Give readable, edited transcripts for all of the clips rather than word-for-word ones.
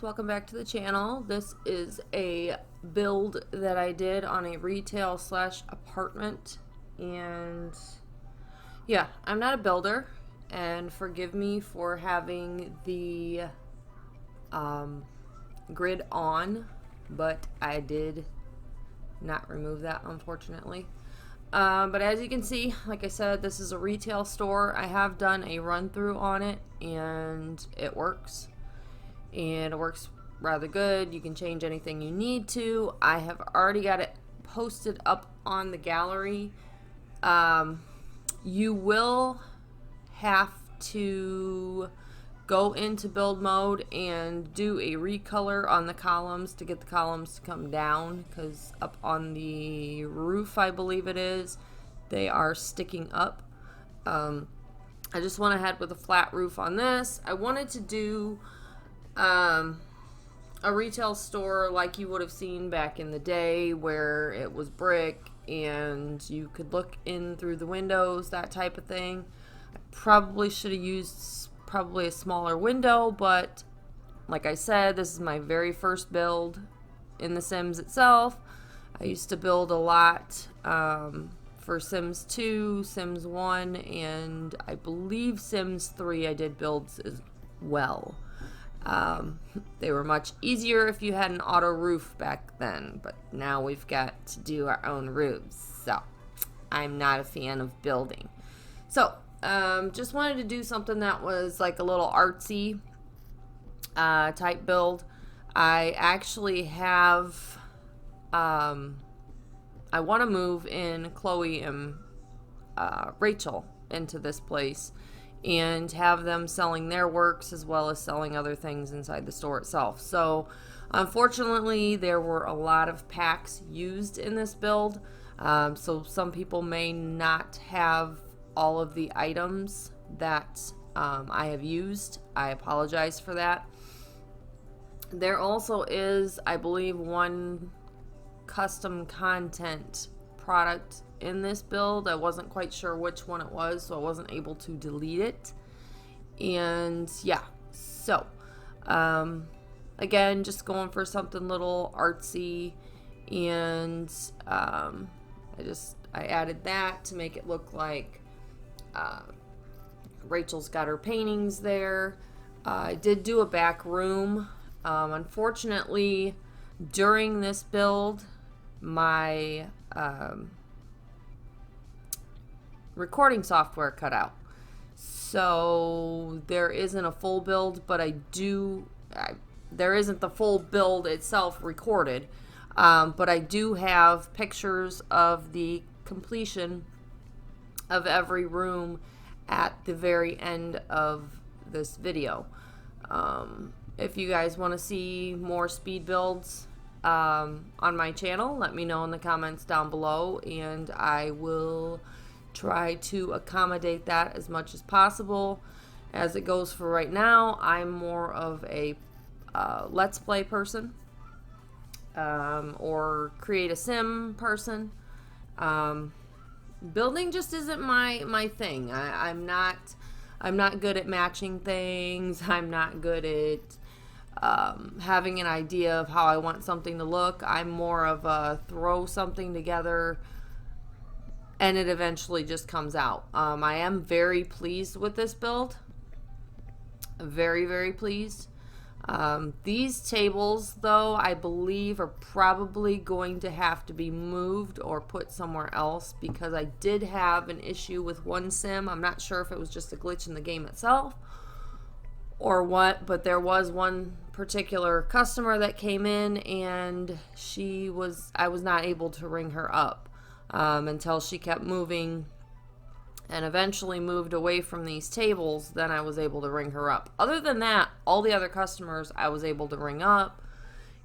welcome back to the channel. This is a build that I did on a retail slash apartment, and yeah, I'm not a builder, and forgive me for having the grid on, but I did not remove that, unfortunately. But as you can see, like I said, this is a retail store. I have done a run through on it, and it works. And it works rather good. You can change anything you need to. I have already got it posted up on the gallery. You will have to go into build mode and do a recolor on the columns to get the columns to come down, because up on the roof, I believe it is, they are sticking up. I just went ahead with a flat roof on this. I wanted to do a retail store like you would have seen back in the day, where it was brick and you could look in through the windows, that type of thing. I probably should have used a smaller window, but like I said, this is my very first build in The Sims itself. I used to build a lot for Sims 2, Sims 1, and I believe Sims 3 I did builds as well. They were much easier if you had an auto roof back then, but now we've got to do our own roofs, so I'm not a fan of building. So just wanted to do something that was like a little artsy type build. I actually have I want to move in Chloe and Rachel into this place and have them selling their works as well as selling other things inside the store itself. So unfortunately, there were a lot of packs used in this build, so some people may not have all of the items that I have used. I apologize for that. There also is, I believe, one custom content product in this build. I wasn't quite sure which one it was, so I wasn't able to delete it. And yeah, so again, just going for something little artsy, and I added that to make it look like Rachel's got her paintings there. I did do a back room. Unfortunately, during this build, my recording software cut out, so there isn't a full build, but there isn't the full build itself recorded, but I do have pictures of the completion of every room at the very end of this video. If you guys want to see more speed builds on my channel, let me know in the comments down below, and I will try to accommodate that as much as possible. As it goes for right now, I'm more of a let's play person, or create a sim person. Building just isn't my thing. I'm not good at matching things. I'm not good at having an idea of how I want something to look. I'm more of a throw something together and it eventually just comes out. I am very pleased with this build. Very, very pleased. These tables, though, I believe are probably going to have to be moved or put somewhere else, because I did have an issue with one sim. I'm not sure if it was just a glitch in the game itself or what, but there was one particular customer that came in, and I was not able to ring her up until she kept moving and eventually moved away from these tables. Then I was able to ring her up. Other than that, all the other customers I was able to ring up,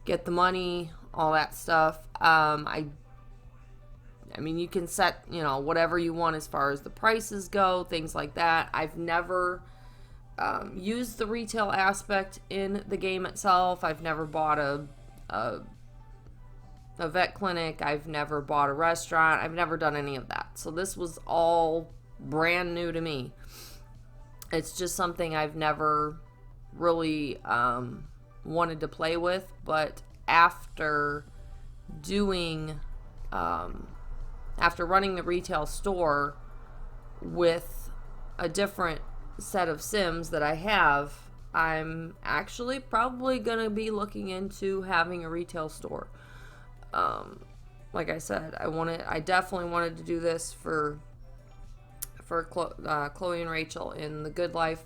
get the money, all that stuff. I mean, you can set, whatever you want as far as the prices go, things like that. I've never used the retail aspect in the game itself. I've never bought a vet clinic. I've never bought a restaurant. I've never done any of that. So this was all brand new to me. It's just something I've never really wanted to play with, but after doing, after running the retail store with a different set of Sims that I have, I'm actually probably going to be looking into having a retail store. Like I said, I definitely wanted to do this for Chloe and Rachel in the Good Life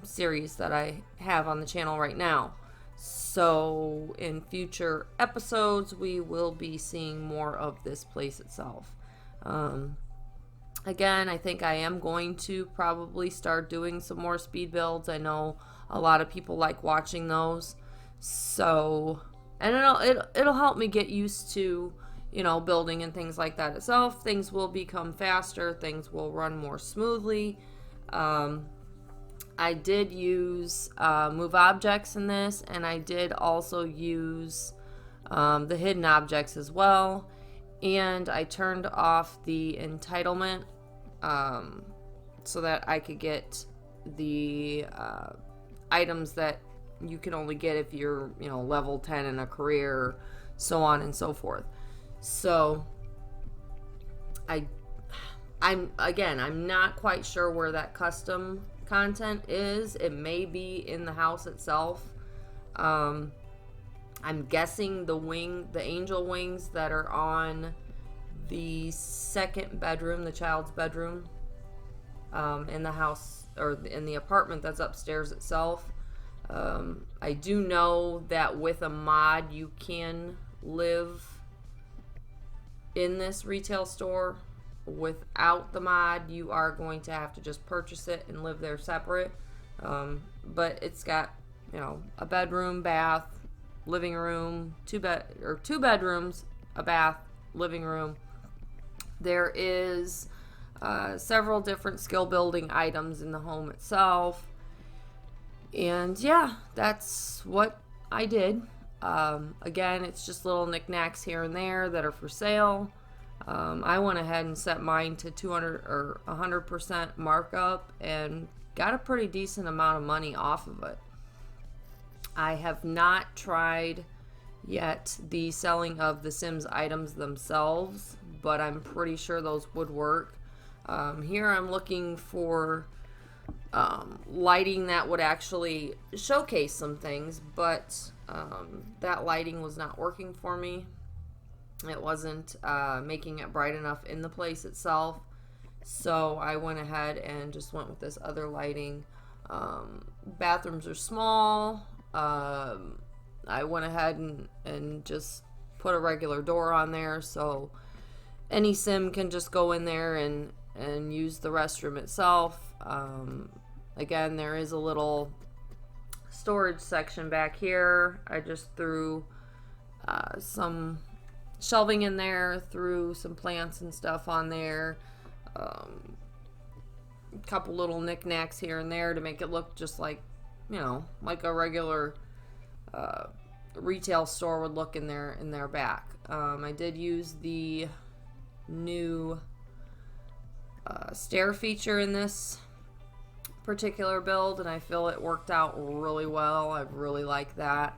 series that I have on the channel right now. So in future episodes, we will be seeing more of this place itself. Again, I think I am going to probably start doing some more speed builds. I know a lot of people like watching those. So, and it'll help me get used to, you know, building and things like that itself. Things will become faster. Things will run more smoothly. I did use move objects in this, and I did also use the hidden objects as well. And I turned off the entitlement so that I could get the items that you can only get if you're, you know, level 10 in a career, so on and so forth. So I'm not quite sure where that custom content is. It may be in the house itself. I'm guessing the angel wings that are on the second bedroom, the child's bedroom, in the house or in the apartment that's upstairs itself. I do know that with a mod you can live in this retail store. Without the mod, you are going to have to just purchase it and live there separate. But it's got, you know, a bedroom, bath, living room, two bedrooms, a bath, living room. There is several different skill building items in the home itself. And yeah, that's what I did. Again, it's just little knickknacks here and there that are for sale. I went ahead and set mine to 200 or 100% markup and got a pretty decent amount of money off of it. I have not tried yet the selling of the Sims items themselves, but I'm pretty sure those would work. Here I'm looking for lighting that would actually showcase some things, but that lighting was not working for me. It wasn't making it bright enough in the place itself, so I went ahead and just went with this other lighting. Bathrooms are small. I went ahead and just put a regular door on there, so any sim can just go in there and use the restroom itself. Again, there is a little storage section back here. I just threw some shelving in there, threw some plants and stuff on there, a couple little knickknacks here and there to make it look just like, you know, like a regular retail store would look in their back. I did use the new stair feature in this particular build, and I feel it worked out really well. I really like that.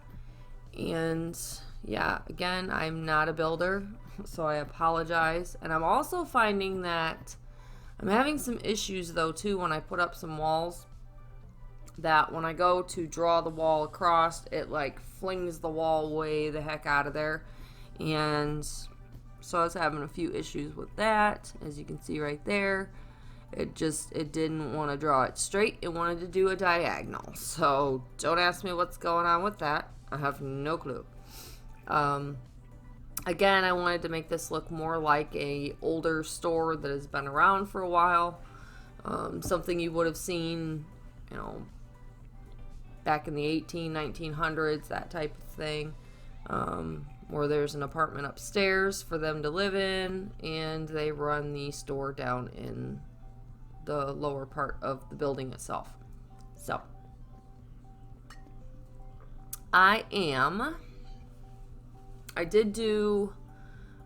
And yeah, again, I'm not a builder, so I apologize. And I'm also finding that I'm having some issues though too when I put up some walls, that when I go to draw the wall across, it like flings the wall way the heck out of there. And so I was having a few issues with that. As you can see right there, it didn't want to draw it straight. It wanted to do a diagonal. So don't ask me what's going on with that. I have no clue. Again, I wanted to make this look more like a older store that has been around for a while. Something you would have seen, you know, back in the 1900s, that type of thing. Where there's an apartment upstairs for them to live in, and they run the store down in the lower part of the building itself. So, I did do,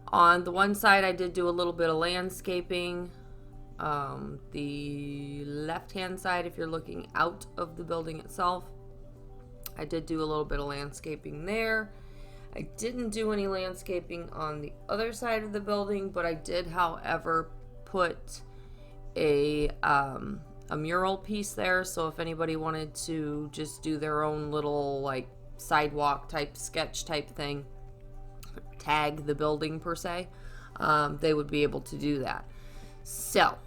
on the one side, I did do a little bit of landscaping. The left-hand side, if you're looking out of the building itself, I did do a little bit of landscaping there. I didn't do any landscaping on the other side of the building, but I did, however, put a mural piece there. So if anybody wanted to just do their own little like sidewalk type sketch type thing, tag the building per se, they would be able to do that. So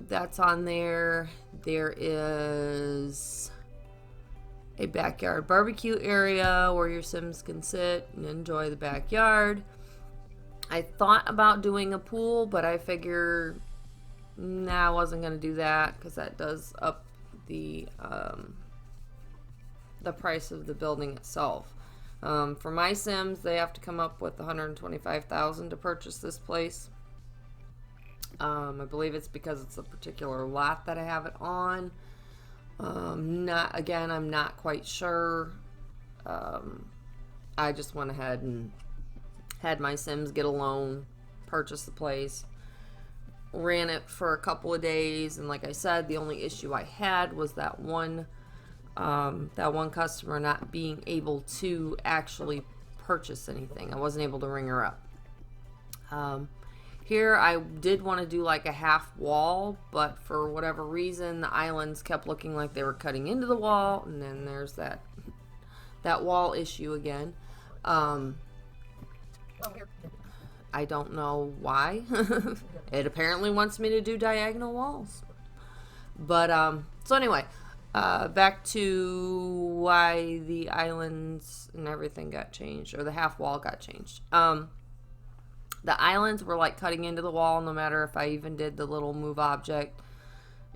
that's on there. There is a backyard barbecue area where your Sims can sit and enjoy the backyard. I thought about doing a pool, but I figured I wasn't going to do that because that does up the price of the building itself. For my Sims, they have to come up with $125,000 to purchase this place. I believe it's because it's a particular lot that I have it on. I'm not quite sure. I just went ahead and had my Sims get a loan, purchase the place, ran it for a couple of days, and like I said, the only issue I had was that one customer not being able to actually purchase anything. I wasn't able to ring her up. Here I did want to do like a half wall, but for whatever reason the islands kept looking like they were cutting into the wall, and then there's that wall issue again. I don't know why. It apparently wants me to do diagonal walls. But so anyway, back to why the islands and everything got changed, or the half wall got changed. The islands were like cutting into the wall, no matter if I even did the little move object,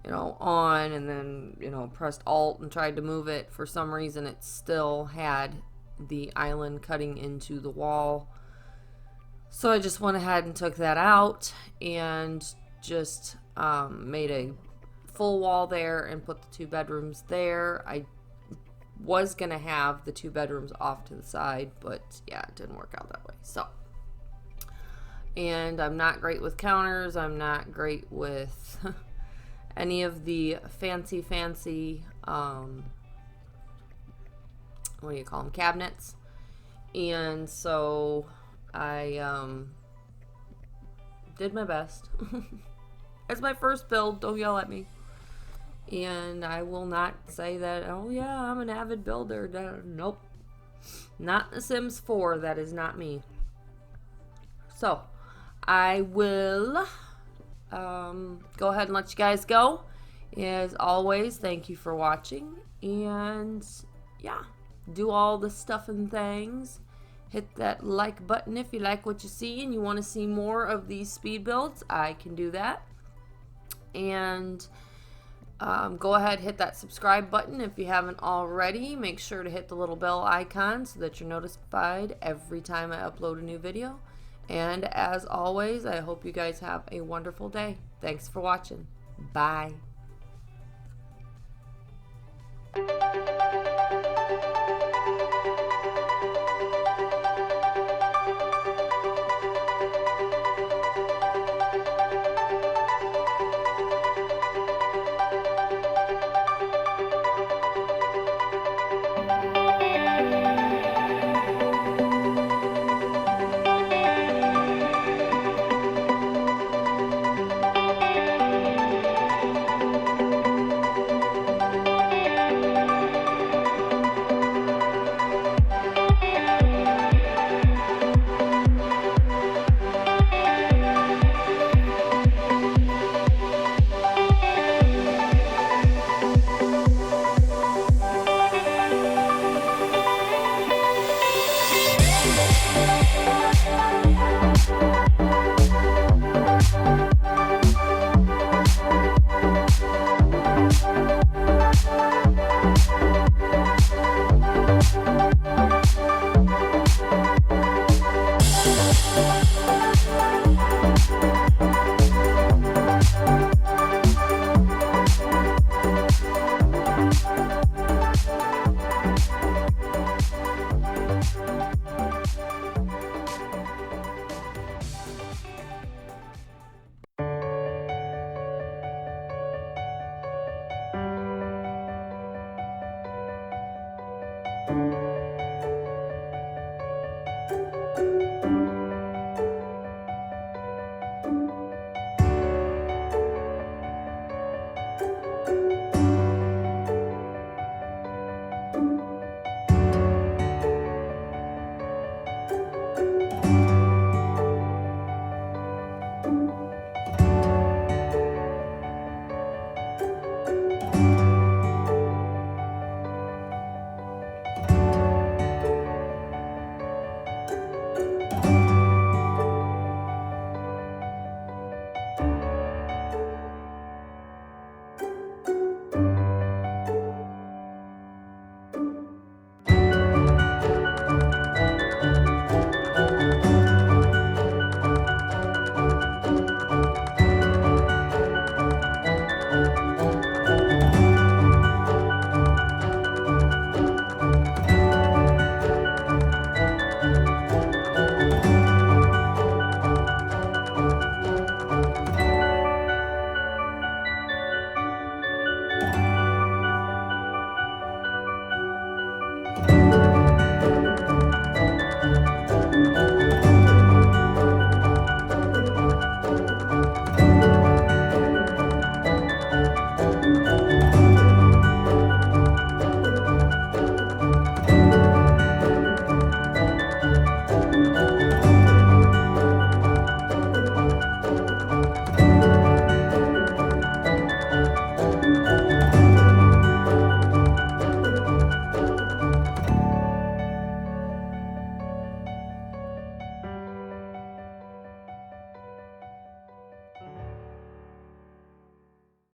on, and then, pressed Alt and tried to move it. For some reason, it still had the island cutting into the wall. So I just went ahead and took that out and just made a full wall there and put the 2 bedrooms there. I was going to have the 2 bedrooms off to the side, but yeah, it didn't work out that way. So. And I'm not great with counters. I'm not great with any of the fancy what do you call them, cabinets. And so I did my best. It's my first build, don't yell at me. And I will not say that, oh yeah, I'm an avid builder. Nope, not The Sims 4. That is not me. So I will go ahead and let you guys go. As always, thank you for watching. And yeah, do all the stuff and things. Hit that like button if you like what you see and you want to see more of these speed builds. I can do that. And go ahead, hit that subscribe button if you haven't already. Make sure to hit the little bell icon so that you're notified every time I upload a new video. And as always, I hope you guys have a wonderful day. Thanks for watching. Bye. We'll be right back.